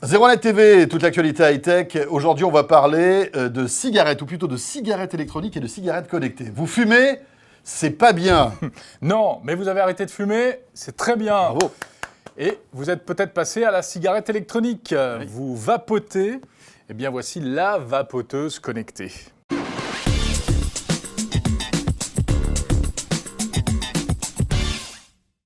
01net TV, toute l'actualité high-tech. Aujourd'hui, on va parler de cigarettes, ou plutôt de cigarettes électroniques et de cigarettes connectées. Vous fumez, c'est pas bien. Non, mais vous avez arrêté de fumer, c'est très bien. Bravo. Et vous êtes peut-être passé à la cigarette électronique. Oui. Vous vapotez. Eh bien, voici la vapoteuse connectée.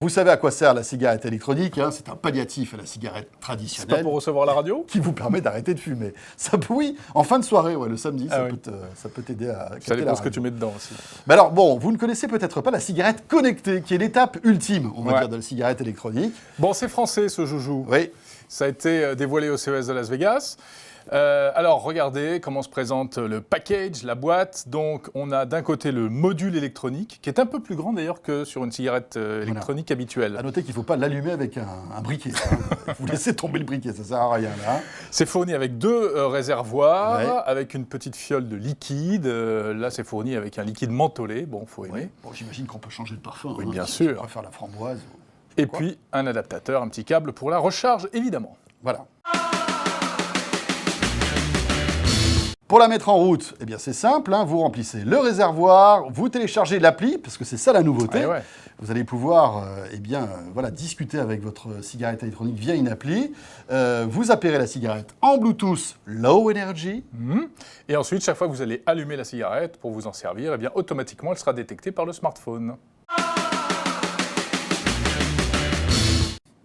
Vous savez à quoi sert la cigarette électronique, hein, c'est un palliatif à la cigarette traditionnelle. C'est pas pour recevoir la radio ? Qui vous permet d'arrêter de fumer. Ça, oui, en fin de soirée, ouais, le samedi, ça peut t'aider à capter ça dépend la ce que tu mets dedans aussi. Mais alors, bon, vous ne connaissez peut-être pas la cigarette connectée, qui est l'étape ultime, on va dire, de la cigarette électronique. Bon, c'est français, ce joujou. Oui. Ça a été dévoilé au CES de Las Vegas. Alors, regardez comment se présente le package, la boîte. Donc, on a d'un côté le module électronique, qui est un peu plus grand d'ailleurs que sur une cigarette électronique habituelle. À noter qu'il ne faut pas l'allumer avec un briquet. Hein. Vous laissez tomber le briquet, ça ne sert à rien là. C'est fourni avec deux réservoirs, avec une petite fiole de liquide. Là, c'est fourni avec un liquide mentholé. Bon, faut aimer. Bon, j'imagine qu'on peut changer de parfum. Oui, hein, bien si sûr. on va faire la framboise. Et puis, un adaptateur, un petit câble pour la recharge, évidemment. Voilà. Pour la mettre en route, eh bien c'est simple, hein, vous remplissez le réservoir, vous téléchargez l'appli, parce que c'est ça la nouveauté. Ouais. Vous allez pouvoir voilà, discuter avec votre cigarette électronique via une appli. Vous appellerez la cigarette en Bluetooth Low Energy. Et ensuite, chaque fois que vous allez allumer la cigarette pour vous en servir, eh bien, automatiquement, elle sera détectée par le smartphone.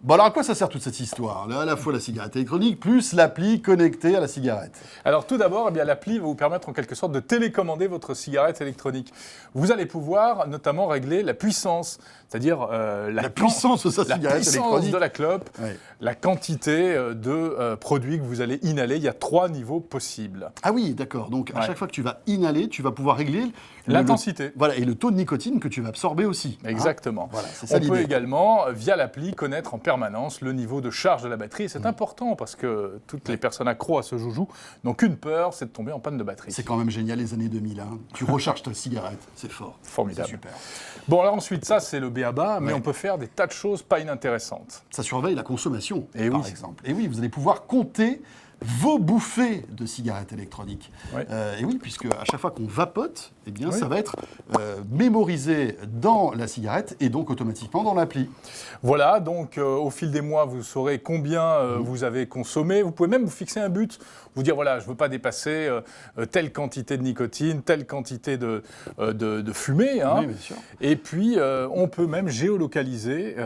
Bon alors à quoi ça sert toute cette histoire ? À la fois la cigarette électronique plus l'appli connectée à la cigarette. Alors tout d'abord, eh bien, l'appli va vous permettre en quelque sorte de télécommander votre cigarette électronique. Vous allez pouvoir notamment régler la puissance, c'est-à-dire la puissance de sa cigarette électronique. De la clope, la quantité de produits que vous allez inhaler. Il y a 3 niveaux possibles. Ah oui, d'accord. Donc à chaque fois que tu vas inhaler, tu vas pouvoir régler l'intensité. Voilà, et le taux de nicotine que tu vas absorber aussi. Exactement. Hein, voilà, c'est ça. On peut également, via l'appli, connaître en permanence le niveau de charge de la batterie. C'est important parce que toutes les personnes accros à ce joujou n'ont qu'une peur, c'est de tomber en panne de batterie. C'est quand même génial les années 2000. Hein. Tu recharges ta cigarette, c'est fort. Formidable. C'est super. Bon, alors ensuite, ça c'est le b.a.-ba, mais on peut faire des tas de choses pas inintéressantes. Ça surveille la consommation, par exemple. Et oui, vous allez pouvoir compter vos bouffées de cigarettes électroniques. Et oui, puisque à chaque fois qu'on vapote, eh bien, ça va être mémorisé dans la cigarette et donc automatiquement dans l'appli. Voilà, donc au fil des mois, vous saurez combien vous avez consommé. Vous pouvez même vous fixer un but, vous dire voilà, je ne veux pas dépasser telle quantité de nicotine, telle quantité de fumée. Hein. Oui, bien sûr. Et puis, on peut même géolocaliser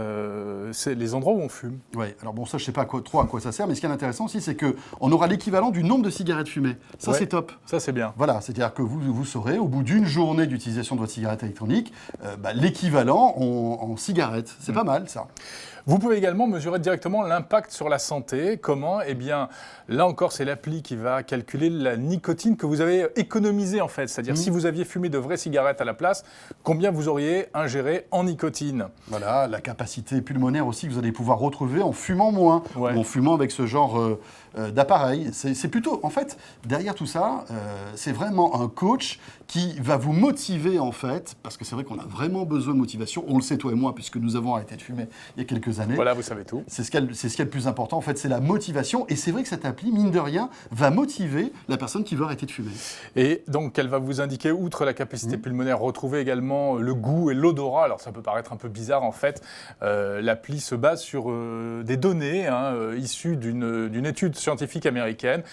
les endroits où on fume. Oui, alors bon, ça, je ne sais pas trop à quoi ça sert, mais ce qui est intéressant aussi, c'est qu'on aura l'équivalent du nombre de cigarettes fumées. Ça, c'est top. Ça, c'est bien. Voilà, c'est-à-dire que vous saurez, au bout d'une journée d'utilisation de votre cigarette électronique, l'équivalent en cigarettes. C'est pas mal, ça. Vous pouvez également mesurer directement l'impact sur la santé. Comment ? Eh bien, là encore, c'est l'appli qui va calculer la nicotine que vous avez économisée, en fait. C'est-à-dire, si vous aviez fumé de vraies cigarettes à la place, combien vous auriez ingéré en nicotine ? Voilà, la capacité pulmonaire aussi que vous allez pouvoir retrouver en fumant moins, ou en fumant avec ce genre d'appareil. C'est plutôt, en fait, derrière tout ça, c'est vraiment un coach qui va vous motiver, en fait, parce que c'est vrai qu'on a vraiment besoin de motivation. On le sait, toi et moi, puisque nous avons arrêté de fumer il y a quelques années. Voilà, vous savez tout. C'est ce qu'il y a le plus important, en fait, c'est la motivation. Et c'est vrai que cette appli, mine de rien, va motiver la personne qui veut arrêter de fumer. Et donc, elle va vous indiquer, outre la capacité pulmonaire, retrouver également le goût et l'odorat. Alors, ça peut paraître un peu bizarre, en fait. L'appli se base sur des données issues d'une étude scientifique américaine.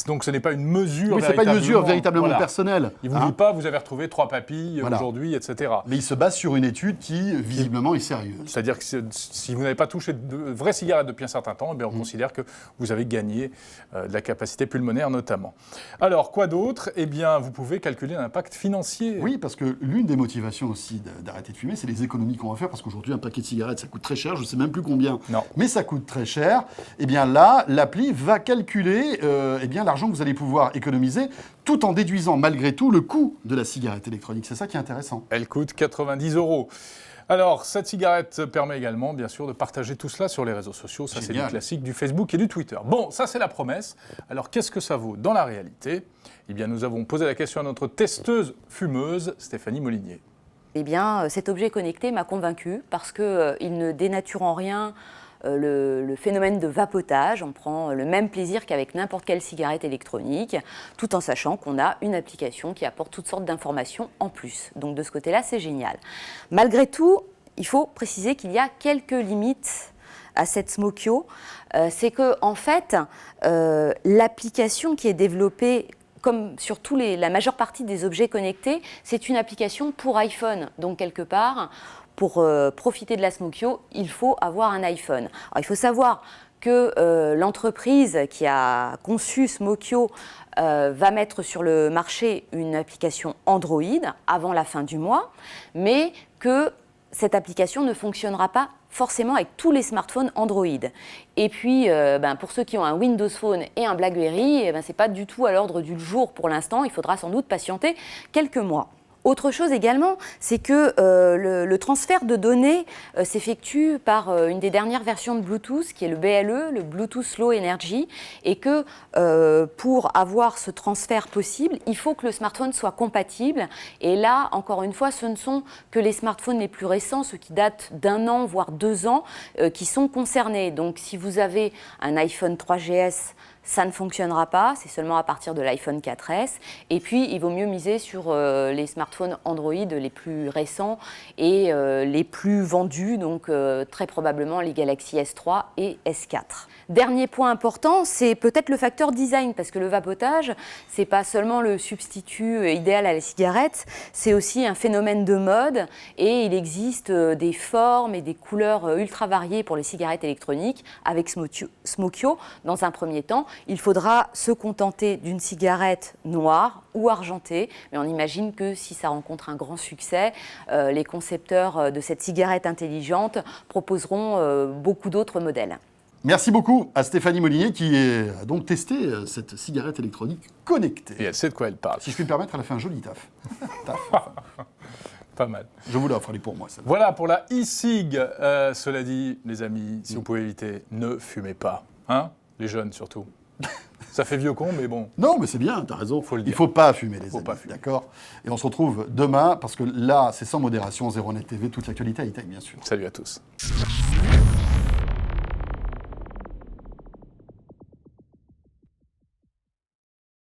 Donc, ce n'est pas une mesure c'est pas une mesure véritablement personnelle. Il ne vous dit pas, vous avez retrouvé 3 papilles aujourd'hui, etc. Mais il se base sur une étude qui, visiblement, est sérieuse. C'est-à-dire que si vous n'avez pas touché de vraies cigarettes depuis un certain temps, eh bien, on considère que vous avez gagné de la capacité pulmonaire, notamment. Alors, quoi d'autre ? Eh bien, vous pouvez calculer l'impact financier. Oui, parce que l'une des motivations aussi d'arrêter de fumer, c'est les économies qu'on va faire, parce qu'aujourd'hui, un paquet de cigarettes, ça coûte très cher, je ne sais même plus combien, mais ça coûte très cher. Eh bien là, l'appli va calculer l'argent que vous allez pouvoir économiser, tout en déduisant malgré tout le coût de la cigarette électronique. C'est ça qui est intéressant. Elle coûte 90 €. Alors, cette cigarette permet également, bien sûr, de partager tout cela sur les réseaux sociaux. Ça, c'est du classique du Facebook et du Twitter. Bon, ça, c'est la promesse. Alors, qu'est-ce que ça vaut dans la réalité ? Eh bien, nous avons posé la question à notre testeuse fumeuse, Stéphanie Molinier. Eh bien, cet objet connecté m'a convaincue parce qu'il ne dénature en rien le phénomène de vapotage. On prend le même plaisir qu'avec n'importe quelle cigarette électronique, tout en sachant qu'on a une application qui apporte toutes sortes d'informations en plus. Donc de ce côté-là, c'est génial. Malgré tout, il faut préciser qu'il y a quelques limites à cette Smokyo. C'est que, en fait, l'application qui est développée, comme sur la majeure partie des objets connectés, c'est une application pour iPhone. Donc, quelque part, pour profiter de la Smokyo, il faut avoir un iPhone. Alors, il faut savoir que l'entreprise qui a conçu Smokyo va mettre sur le marché une application Android avant la fin du mois, mais que cette application ne fonctionnera pas forcément avec tous les smartphones Android. Et puis, pour ceux qui ont un Windows Phone et un BlackBerry, ce n'est pas du tout à l'ordre du jour pour l'instant. Il faudra sans doute patienter quelques mois. Autre chose également, c'est que le transfert de données s'effectue par une des dernières versions de Bluetooth, qui est le BLE, le Bluetooth Low Energy, et que pour avoir ce transfert possible, il faut que le smartphone soit compatible. Et là, encore une fois, ce ne sont que les smartphones les plus récents, ceux qui datent d'1 an, voire 2 ans, qui sont concernés. Donc, si vous avez un iPhone 3GS, ça ne fonctionnera pas, c'est seulement à partir de l'iPhone 4S. Et puis, il vaut mieux miser sur les smartphones Android les plus récents et les plus vendus, donc très probablement les Galaxy S3 et S4. Dernier point important, c'est peut-être le facteur design, parce que le vapotage, ce n'est pas seulement le substitut idéal à la cigarette, c'est aussi un phénomène de mode, et il existe des formes et des couleurs ultra variées pour les cigarettes électroniques. Avec Smokyo, dans un premier temps, il faudra se contenter d'une cigarette noire ou argentée, mais on imagine que si ça rencontre un grand succès, les concepteurs de cette cigarette intelligente proposeront beaucoup d'autres modèles. Merci beaucoup à Stéphanie Molinier qui a donc testé cette cigarette électronique connectée. Et elle sait de quoi elle parle. Si je puis me permettre, elle a fait un joli taf. Pas mal. Je vous l'offre, elle est pour moi. Celle-là. Voilà pour la e-cig. Cela dit, les amis, si vous pouvez éviter, ne fumez pas. Hein, les jeunes surtout. Ça fait vieux con, mais bon. Non, mais c'est bien, t'as raison. Faut le dire. Il ne faut pas fumer, les amis. D'accord. Et on se retrouve demain, parce que là, c'est sans modération, Zéro Net TV, toute l'actualité high-tech, bien sûr. Salut à tous.